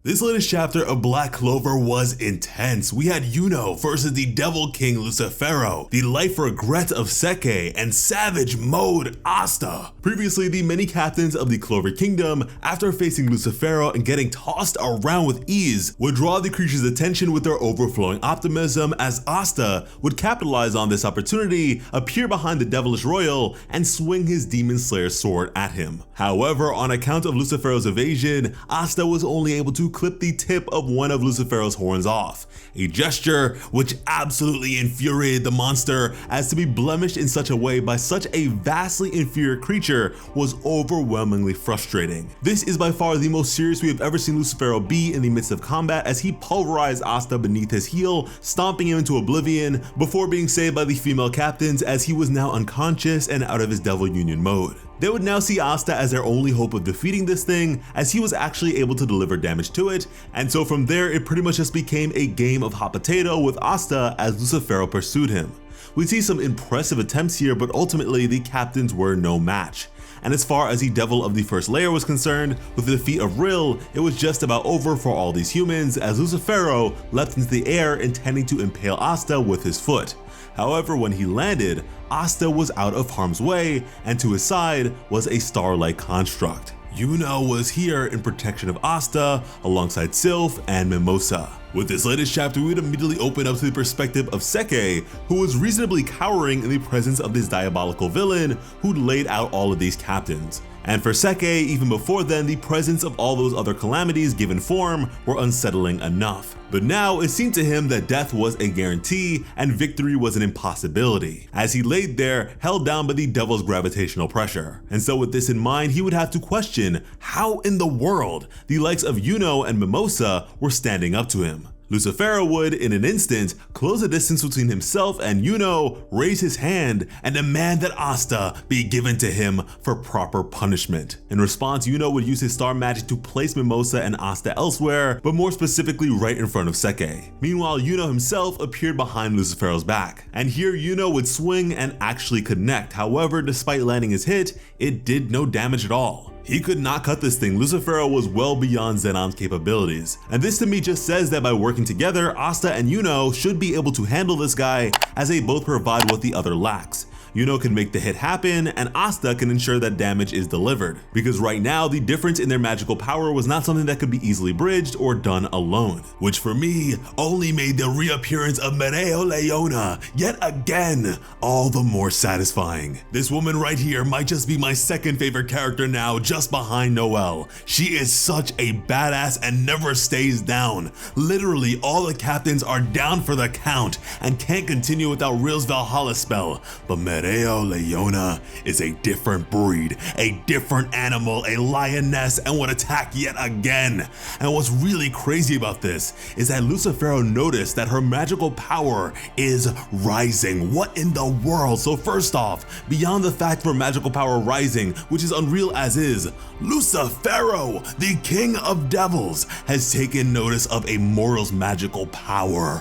This latest chapter of Black Clover was intense. We had Yuno versus the Devil King Lucifero, the life regret of Seke, and Savage Mode Asta. Previously, the many captains of the Clover Kingdom, after facing Lucifero and getting tossed around with ease, would draw the creature's attention with their overflowing optimism, as Asta would capitalize on this opportunity, appear behind the Devilish Royal, and swing his Demon Slayer sword at him. However, on account of Lucifero's evasion, Asta was only able to clip the tip of one of Lucifero's horns off, a gesture which absolutely infuriated the monster, as to be blemished in such a way by such a vastly inferior creature was overwhelmingly frustrating. This is by far the most serious we have ever seen Lucifero be in the midst of combat, as he pulverized Asta beneath his heel, stomping him into oblivion before being saved by the female captains, as he was now unconscious and out of his Devil Union mode. They would now see Asta as their only hope of defeating this thing, as he was actually able to deliver damage to it, and so from there it pretty much just became a game of hot potato with Asta as Lucifero pursued him. We see some impressive attempts here, but ultimately the captains were no match. And as far as the Devil of the First Layer was concerned, with the defeat of Rill, it was just about over for all these humans, as Lucifero leapt into the air intending to impale Asta with his foot. However, when he landed, Asta was out of harm's way, and to his side was a star-like construct. Yuno was here in protection of Asta, alongside Sylph and Mimosa. With this latest chapter, we would immediately open up to the perspective of Seke, who was reasonably cowering in the presence of this diabolical villain who'd laid out all of these captains. And for Seke, even before then, the presence of all those other calamities given form were unsettling enough. But now it seemed to him that death was a guarantee and victory was an impossibility, as he laid there held down by the devil's gravitational pressure. And so with this in mind, he would have to question how in the world the likes of Yuno and Mimosa were standing up to him. Lucifero would, in an instant, close the distance between himself and Yuno, raise his hand, and demand that Asta be given to him for proper punishment. In response, Yuno would use his star magic to place Mimosa and Asta elsewhere, but more specifically right in front of Seke. Meanwhile, Yuno himself appeared behind Lucifero's back, and here Yuno would swing and actually connect. However, despite landing his hit, it did no damage at all. He could not cut this thing. Lucifero was well beyond Zenon's capabilities. And this to me just says that by working together, Asta and Yuno should be able to handle this guy, as they both provide what the other lacks. Yuno can make the hit happen, and Asta can ensure that damage is delivered. Because right now, the difference in their magical power was not something that could be easily bridged or done alone. Which for me, only made the reappearance of Mereo Leona yet again all the more satisfying. This woman right here might just be my second favorite character now, just behind Noelle. She is such a badass and never stays down. Literally, all the captains are down for the count and can't continue without Rill's Valhalla spell. But Mereo Leona is a different breed, a different animal, a lioness, and would attack yet again. And what's really crazy about this is that Lucifero noticed that her magical power is rising. What in the world? So first off, beyond the fact of her magical power rising, which is unreal as is, Lucifero, the king of devils, has taken notice of a mortal's magical power.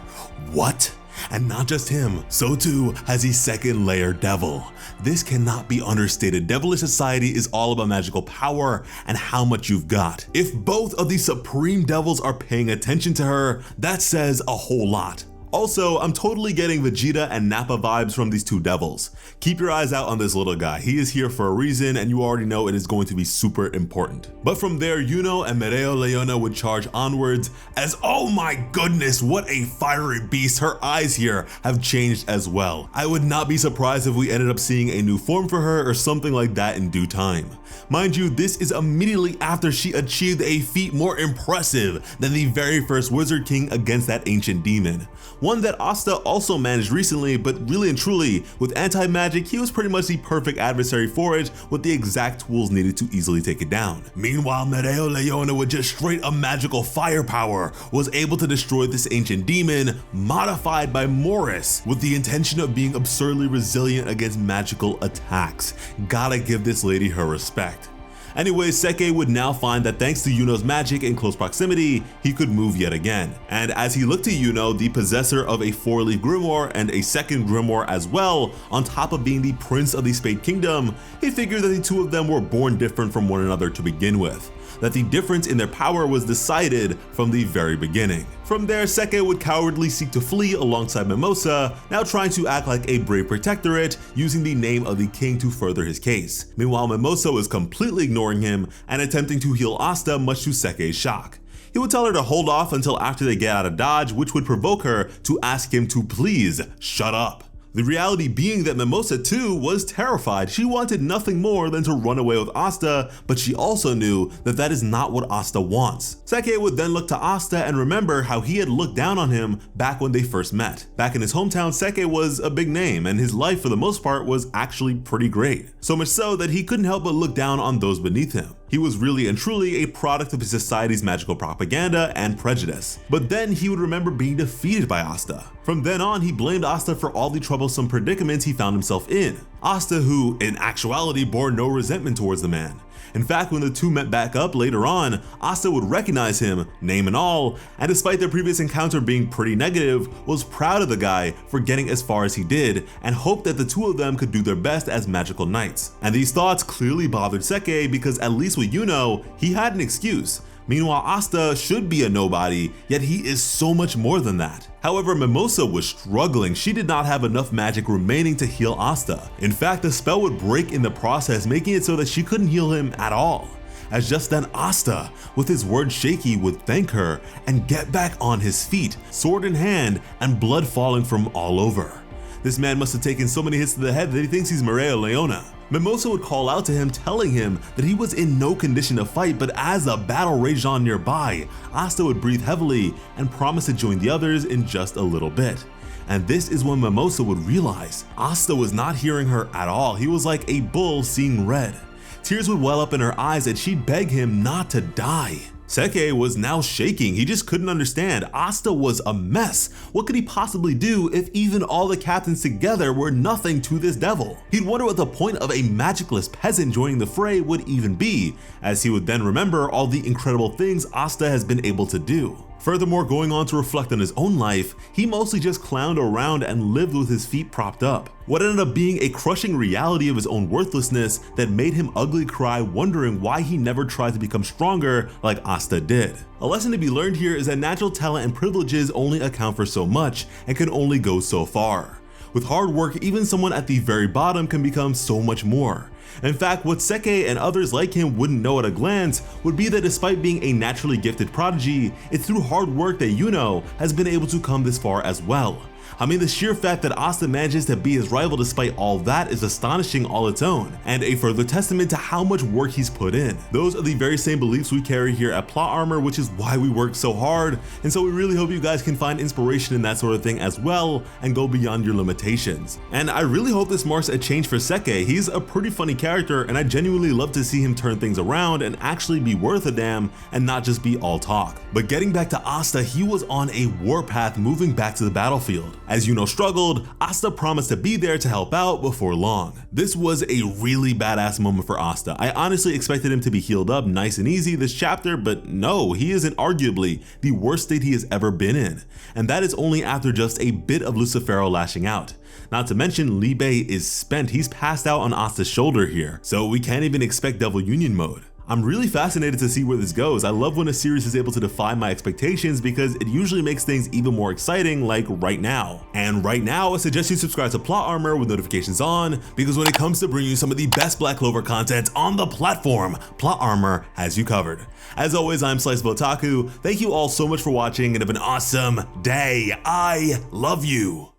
What? And not just him, so too has the second layer devil. This cannot be understated. Devilish society is all about magical power and how much you've got. If both of these supreme devils are paying attention to her, that says a whole lot. Also, I'm totally getting Vegeta and Nappa vibes from these two devils. Keep your eyes out on this little guy. He is here for a reason, and you already know it is going to be super important. But from there, Yuno and Mereo Leona would charge onwards, as oh my goodness, what a fiery beast. Her eyes here have changed as well. I would not be surprised if we ended up seeing a new form for her or something like that in due time. Mind you, this is immediately after she achieved a feat more impressive than the very first Wizard King against that ancient demon. One that Asta also managed recently, but really and truly, with anti-magic, he was pretty much the perfect adversary for it, with the exact tools needed to easily take it down. Meanwhile, Mereo Leona, with just straight up magical firepower, was able to destroy this ancient demon, modified by Morris, with the intention of being absurdly resilient against magical attacks. Gotta give this lady her respect. Anyways, Seke would now find that thanks to Yuno's magic in close proximity, he could move yet again. And as he looked to Yuno, the possessor of a 4-leaf grimoire and a second grimoire as well, on top of being the prince of the Spade Kingdom, he figured that the two of them were born different from one another to begin with. that the difference in their power was decided from the very beginning. From there, Seke would cowardly seek to flee alongside Mimosa, now trying to act like a brave protectorate, using the name of the king to further his case. Meanwhile, Mimosa was completely ignoring him and attempting to heal Asta, much to Seke's shock. He would tell her to hold off until after they get out of Dodge, which would provoke her to ask him to please shut up. The reality being that Mimosa too was terrified. She wanted nothing more than to run away with Asta, but she also knew that that is not what Asta wants. Seke would then look to Asta and remember how he had looked down on him back when they first met. Back in his hometown, Seke was a big name and his life for the most part was actually pretty great. So much so that he couldn't help but look down on those beneath him. He was really and truly a product of his society's magical propaganda and prejudice. But then he would remember being defeated by Asta. From then on, he blamed Asta for all the troublesome predicaments he found himself in. Asta, who in actuality bore no resentment towards the man. In fact, when the two met back up later on, Asta would recognize him, name and all, and despite their previous encounter being pretty negative, was proud of the guy for getting as far as he did and hoped that the two of them could do their best as magical knights. And these thoughts clearly bothered Seke because at least with Yuno, he had an excuse. Meanwhile, Asta should be a nobody, yet he is so much more than that. However, Mimosa was struggling. She did not have enough magic remaining to heal Asta. In fact, the spell would break in the process, making it so that she couldn't heal him at all. As just then Asta, with his words shaky, would thank her and get back on his feet, sword in hand and blood falling from all over. This man must have taken so many hits to the head that he thinks he's Maria Leona. Mimosa would call out to him, telling him that he was in no condition to fight, but as the battle raged on nearby, Asta would breathe heavily and promise to join the others in just a little bit. And this is when Mimosa would realize Asta was not hearing her at all. He was like a bull seeing red. Tears would well up in her eyes and she'd beg him not to die. Seke was now shaking. He just couldn't understand. Asta was a mess. What could he possibly do if even all the captains together were nothing to this devil? He'd wonder what the point of a magicless peasant joining the fray would even be, as he would then remember all the incredible things Asta has been able to do. Furthermore, going on to reflect on his own life, he mostly just clowned around and lived with his feet propped up. What ended up being a crushing reality of his own worthlessness that made him ugly cry, wondering why he never tried to become stronger like Asta did. A lesson to be learned here is that natural talent and privileges only account for so much and can only go so far. With hard work, even someone at the very bottom can become so much more. In fact, what Seke and others like him wouldn't know at a glance would be that despite being a naturally gifted prodigy, it's through hard work that Yuno has been able to come this far as well. I mean, the sheer fact that Asta manages to be his rival despite all that is astonishing all its own, and a further testament to how much work he's put in. Those are the very same beliefs we carry here at Plot Armor, which is why we work so hard, and so we really hope you guys can find inspiration in that sort of thing as well and go beyond your limitations. And I really hope this marks a change for Seke. He's a pretty funny character, and I genuinely love to see him turn things around and actually be worth a damn and not just be all talk. But getting back to Asta, he was on a warpath moving back to the battlefield. As Yuno struggled, Asta promised to be there to help out before long. This was a really badass moment for Asta. I honestly expected him to be healed up nice and easy this chapter, but no, he is in arguably the worst state he has ever been in. And that is only after just a bit of Lucifero lashing out. Not to mention, Libe is spent. He's passed out on Asta's shoulder here, so we can't even expect Devil Union mode. I'm really fascinated to see where this goes. I love when a series is able to defy my expectations because it usually makes things even more exciting, like right now. And right now, I suggest you subscribe to Plot Armor with notifications on, because when it comes to bringing you some of the best Black Clover content on the platform, Plot Armor has you covered. As always, I'm Sliceable Otaku. Thank you all so much for watching and have an awesome day. I love you.